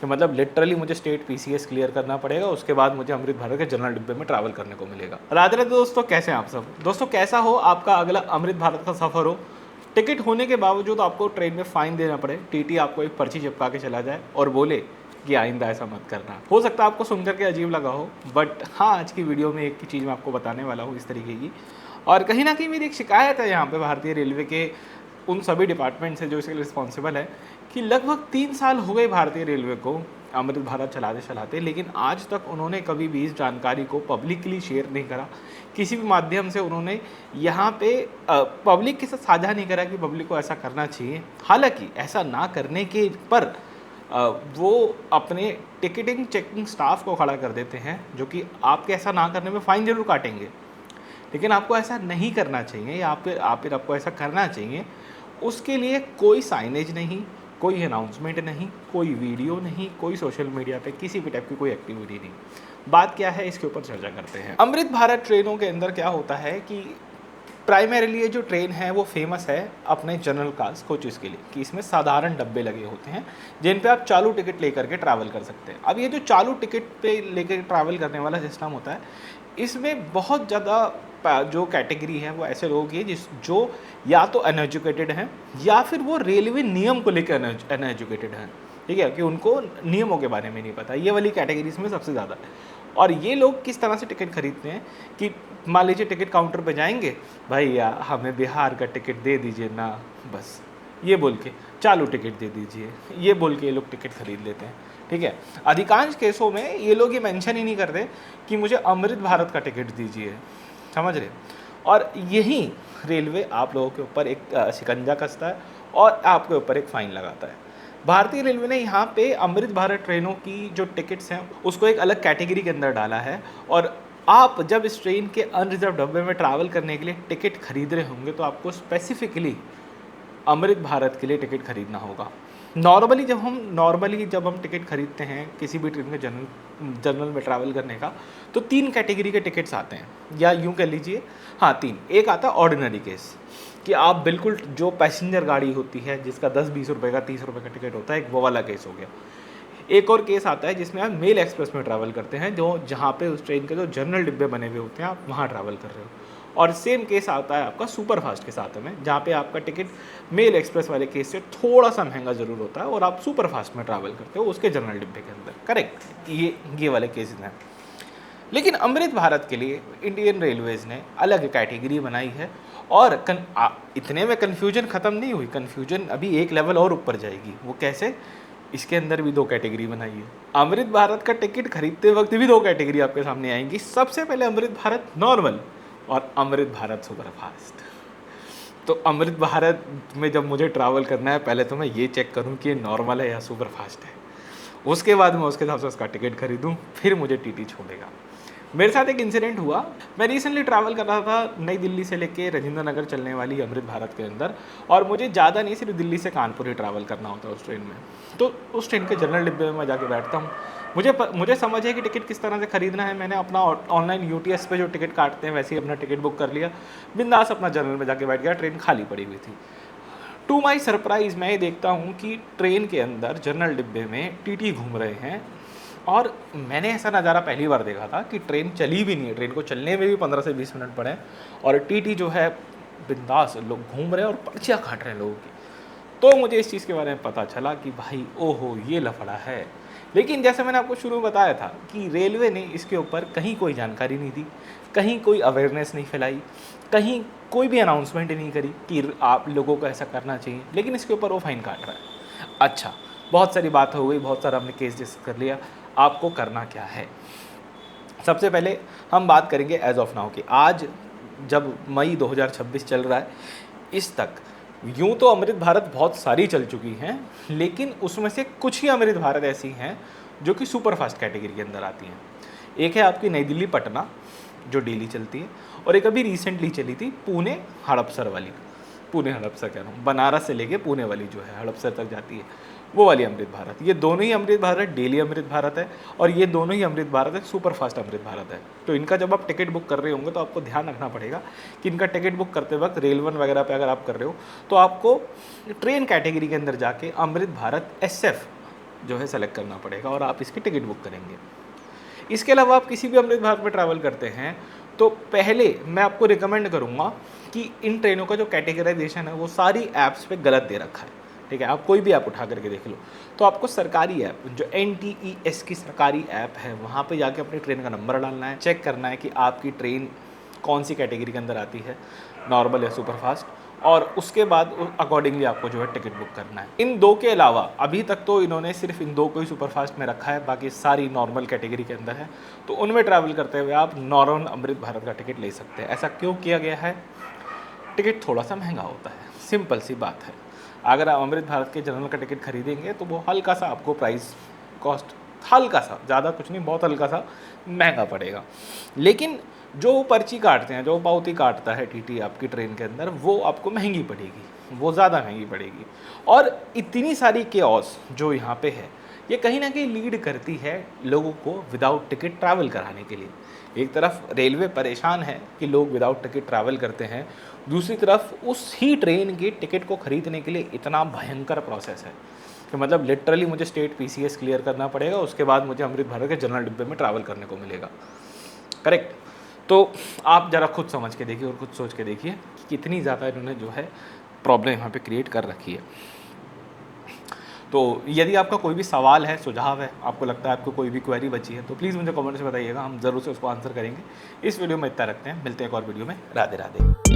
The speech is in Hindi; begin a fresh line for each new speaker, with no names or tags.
कि मतलब लिटरली मुझे स्टेट पीसीएस क्लियर करना पड़ेगा, उसके बाद मुझे अमृत भारत के जनरल डिब्बे में ट्रैवल करने को मिलेगा। राधे राधे दोस्तों, कैसे हैं आप सब। दोस्तों कैसा हो आपका अगला अमृत भारत का सफ़र हो, टिकट होने के बावजूद आपको ट्रेन में फ़ाइन देना पड़े, टीटी आपको एक पर्ची चिपका के चला जाए और बोले कि आइंदा ऐसा मत करना। हो सकता है आपको सुनकर के अजीब लगा हो, बट हाँ, आज की वीडियो में एक ही चीज़ मैं आपको बताने वाला हूँ इस तरीके की। और कहीं ना कहीं मेरी एक शिकायत है यहाँ पे भारतीय रेलवे के उन सभी डिपार्टमेंट से जो इसके लिए रिस्पॉन्सिबल है, कि लगभग 3 साल हो गए भारतीय रेलवे को अमृत भारत चलाते चलाते, लेकिन आज तक उन्होंने कभी भी इस जानकारी को पब्लिकली शेयर नहीं करा। किसी भी माध्यम से उन्होंने यहाँ पे पब्लिक के साथ साझा नहीं करा कि पब्लिक को ऐसा करना चाहिए। हालांकि ऐसा ना करने के पर वो अपने टिकटिंग चेकिंग स्टाफ को खड़ा कर देते हैं, जो कि आपके ऐसा ना करने में फ़ाइन ज़रूर काटेंगे, लेकिन आपको ऐसा नहीं करना चाहिए या फिर आपको ऐसा करना चाहिए। उसके लिए कोई साइनेज नहीं, कोई अनाउंसमेंट नहीं, कोई वीडियो नहीं, कोई सोशल मीडिया पे किसी भी टाइप की कोई एक्टिविटी नहीं। बात क्या है, इसके ऊपर चर्चा करते हैं। अमृत भारत ट्रेनों के अंदर क्या होता है कि प्राइमरीली ये जो ट्रेन है वो फेमस है अपने जनरल क्लास कोचेस के लिए, कि इसमें साधारण डब्बे लगे होते हैं जिन पे आप चालू टिकट लेकर के ट्रैवल कर सकते हैं। अब ये जो चालू टिकट पे लेकर ट्रैवल करने वाला सिस्टम होता है, इसमें बहुत ज़्यादा जो कैटेगरी है वो ऐसे लोग हैं जो या तो अनएजुकेटेड हैं या फिर वो रेलवे नियम को लेकर अनएजुकेटेड हैं। ठीक है, कि उनको नियमों के बारे में नहीं पता। ये वाली कैटेगरीज में सबसे ज़्यादा है। और ये लोग किस तरह से टिकट खरीदते हैं कि मान लीजिए टिकट काउंटर पे जाएंगे, भैया हमें बिहार का टिकट दे दीजिए ना, बस ये बोल के चालू टिकट दे दीजिए, ये बोल के ये लोग टिकट खरीद लेते हैं। ठीक है, अधिकांश केसों में ये लोग ये मेंशन ही नहीं करते कि मुझे अमृत भारत का टिकट दीजिए, समझ रहे। और यही रेलवे आप लोगों के ऊपर एक शिकंजा कसता है और आपके ऊपर एक फ़ाइन लगाता है। भारतीय रेलवे ने यहाँ पे अमृत भारत ट्रेनों की जो टिकट्स हैं उसको एक अलग कैटेगरी के अंदर डाला है, और आप जब इस ट्रेन के अनरिजर्व डब्बे में ट्रैवल करने के लिए टिकट खरीद रहे होंगे तो आपको स्पेसिफिकली अमृत भारत के लिए टिकट खरीदना होगा। नॉर्मली जब हम टिकट खरीदते हैं किसी भी ट्रेन में जनरल में ट्रैवल करने का, तो 3 कैटेगरी के टिकट्स आते हैं, या यूँ कह लीजिए हाँ 3। एक आता है ऑर्डिनरी केस, कि आप बिल्कुल जो पैसेंजर गाड़ी होती है जिसका 10-20 रुपये का 30 रुपये का टिकट होता है, एक वो वाला केस हो गया। एक और केस आता है जिसमें आप मेल एक्सप्रेस में ट्रैवल करते हैं, जो जहाँ पे उस ट्रेन के जो जनरल डिब्बे बने हुए होते हैं आप वहाँ ट्रैवल कर रहे हो। और सेम केस आता है आपका सुपर फास्ट के साथ में, जहाँ पे आपका टिकट मेल एक्सप्रेस वाले केस से थोड़ा सा महंगा ज़रूर होता है और आप सुपर फास्ट में ट्रैवल करते हो उसके जनरल डिब्बे के अंदर। करेक्ट, ये वाले केसेस हैं। लेकिन अमृत भारत के लिए इंडियन रेलवेज़ ने अलग कैटेगरी बनाई है, और इतने में कन्फ्यूजन ख़त्म नहीं हुई, कन्फ्यूजन अभी एक लेवल और ऊपर जाएगी। वो कैसे? इसके अंदर भी 2 कैटेगरी बनाई है। अमृत भारत का टिकट खरीदते वक्त भी 2 कैटेगरी आपके सामने आएंगी। सबसे पहले अमृत भारत नॉर्मल और अमृत भारत सुपर फास्ट। तो अमृत भारत में जब मुझे ट्रैवल करना है, पहले तो मैं ये चेक करूँ कि ये नॉर्मल है या सुपर फास्ट है, उसके बाद मैं उसके हिसाब से उसका टिकट खरीदूँ, फिर मुझे टीटी छोड़ेगा। मेरे साथ एक इंसिडेंट हुआ। मैं रिसेंटली ट्रैवल कर रहा था नई दिल्ली से लेके राजेंद्र नगर चलने वाली अमृत भारत के अंदर, और मुझे ज़्यादा नहीं, सिर्फ दिल्ली से कानपुर ही ट्रैवल करना होता है उस ट्रेन में। तो उस ट्रेन के जनरल डिब्बे में मैं जाके बैठता हूँ। मुझे समझ है कि टिकट किस तरह से खरीदना है। मैंने अपना ऑनलाइन यूटीएस पे जो टिकट काटते हैं वैसे ही अपना टिकट बुक कर लिया, बिंदास अपना जनरल में जाके बैठ गया। ट्रेन खाली पड़ी हुई थी। टू माई सरप्राइज़ मैं ये देखता हूँ कि ट्रेन के अंदर जनरल डिब्बे में टीटी घूम रहे हैं, और मैंने ऐसा नज़ारा पहली बार देखा था कि ट्रेन चली भी नहीं है, ट्रेन को चलने में भी 15 से 20 मिनट पड़े, और टीटी जो है बिंदास लोग घूम रहे हैं और पर्चियाँ काट रहे हैं लोगों की। तो मुझे इस चीज़ के बारे में पता चला कि भाई ओहो ये लफड़ा है। लेकिन जैसे मैंने आपको शुरू में बताया था कि रेलवे ने इसके ऊपर कहीं कोई जानकारी नहीं दी, कहीं कोई अवेयरनेस नहीं फैलाई, कहीं कोई भी अनाउंसमेंट नहीं करी कि आप लोगों को ऐसा करना चाहिए, लेकिन इसके ऊपर वो फाइन काट रहा है। अच्छा, बहुत सारी बात हो गई, बहुत सारा हमने केस डिस्कस कर लिया। आपको करना क्या है? सबसे पहले हम बात करेंगे एज ऑफ नाउ की। आज जब मई 2026 चल रहा है, इस तक यूँ तो अमृत भारत बहुत सारी चल चुकी हैं, लेकिन उसमें से कुछ ही अमृत भारत ऐसी हैं जो कि सुपर फास्ट कैटेगरी के अंदर आती हैं। एक है आपकी नई दिल्ली पटना जो डेली चलती है, और एक अभी रिसेंटली चली थी पुणे हड़पसर वाली, पुणे हड़पसर कह रहा हूँ, बनारस से लेके पुणे वाली जो है हड़पसर तक जाती है, वो वाली अमृत भारत। ये दोनों ही अमृत भारत डेली अमृत भारत है, और ये दोनों ही अमृत भारत है सुपर फास्ट अमृत भारत है। तो इनका जब आप टिकट बुक कर रहे होंगे तो आपको ध्यान रखना पड़ेगा कि इनका टिकट बुक करते वक्त रेल 1 वगैरह पे अगर आप कर रहे हो तो आपको ट्रेन कैटेगरी के अंदर जाके अमृत भारत SF जो है सेलेक्ट करना पड़ेगा और आप इसकी टिकट बुक करेंगे। इसके अलावा आप किसी भी अमृत भारत में ट्रैवल करते हैं तो पहले मैं आपको रिकमेंड करूँगा कि इन ट्रेनों का जो कैटेगराइजेशन है वो सारी ऐप्स पे गलत दे रखा है, ठीक है। आप कोई भी ऐप उठा करके देख लो तो आपको सरकारी ऐप जो NTES की सरकारी ऐप है वहाँ पे जाके अपनी ट्रेन का नंबर डालना है, चेक करना है कि आपकी ट्रेन कौन सी कैटेगरी के अंदर आती है, नॉर्मल या सुपरफास्ट, और उसके बाद अकॉर्डिंगली आपको जो है टिकट बुक करना है। इन दो के अलावा अभी तक तो इन्होंने सिर्फ इन दो को ही सुपरफास्ट में रखा है, बाकी सारी नॉर्मल कैटेगरी के अंदर है। तो उनमें ट्रैवल करते हुए आप नॉर्मल अमृत भारत का टिकट ले सकते हैं। ऐसा क्यों किया गया है? टिकट थोड़ा सा महंगा होता है, सिंपल सी बात है। अगर आप अमृत भारत के जनरल का टिकट खरीदेंगे तो वो हल्का सा आपको प्राइस कॉस्ट हल्का सा, ज़्यादा कुछ नहीं, बहुत हल्का सा महंगा पड़ेगा। लेकिन जो पर्ची काटते हैं, जो पावती काटता है टीटी आपकी ट्रेन के अंदर, वो आपको महंगी पड़ेगी, वो ज़्यादा महंगी पड़ेगी। और इतनी सारी केओस जो यहाँ पे है ये कहीं ना कहीं लीड करती है लोगों को विदाउट टिकट ट्रैवल कराने के लिए। एक तरफ रेलवे परेशान है कि लोग विदाउट टिकट ट्रैवल करते हैं, दूसरी तरफ उस ही ट्रेन के टिकट को खरीदने के लिए इतना भयंकर प्रोसेस है कि मतलब लिटरली मुझे स्टेट PCS क्लियर करना पड़ेगा, उसके बाद मुझे अमृत भारत के जनरल डिब्बे में ट्रैवल करने को मिलेगा। करेक्ट। तो आप ज़रा खुद समझ के देखिए और खुद सोच के देखिए कि कितनी ज़्यादा इन्होंने जो है प्रॉब्लम यहाँ पे क्रिएट कर रखी है। तो यदि आपका कोई भी सवाल है, सुझाव है, आपको लगता है आपको कोई भी क्वेरी बची है तो प्लीज़ मुझे कमेंट्स में बताइएगा, हम ज़रूर से उसको आंसर करेंगे। इस वीडियो में इतना रखते हैं, मिलते हैं एक और वीडियो में। राधे राधे।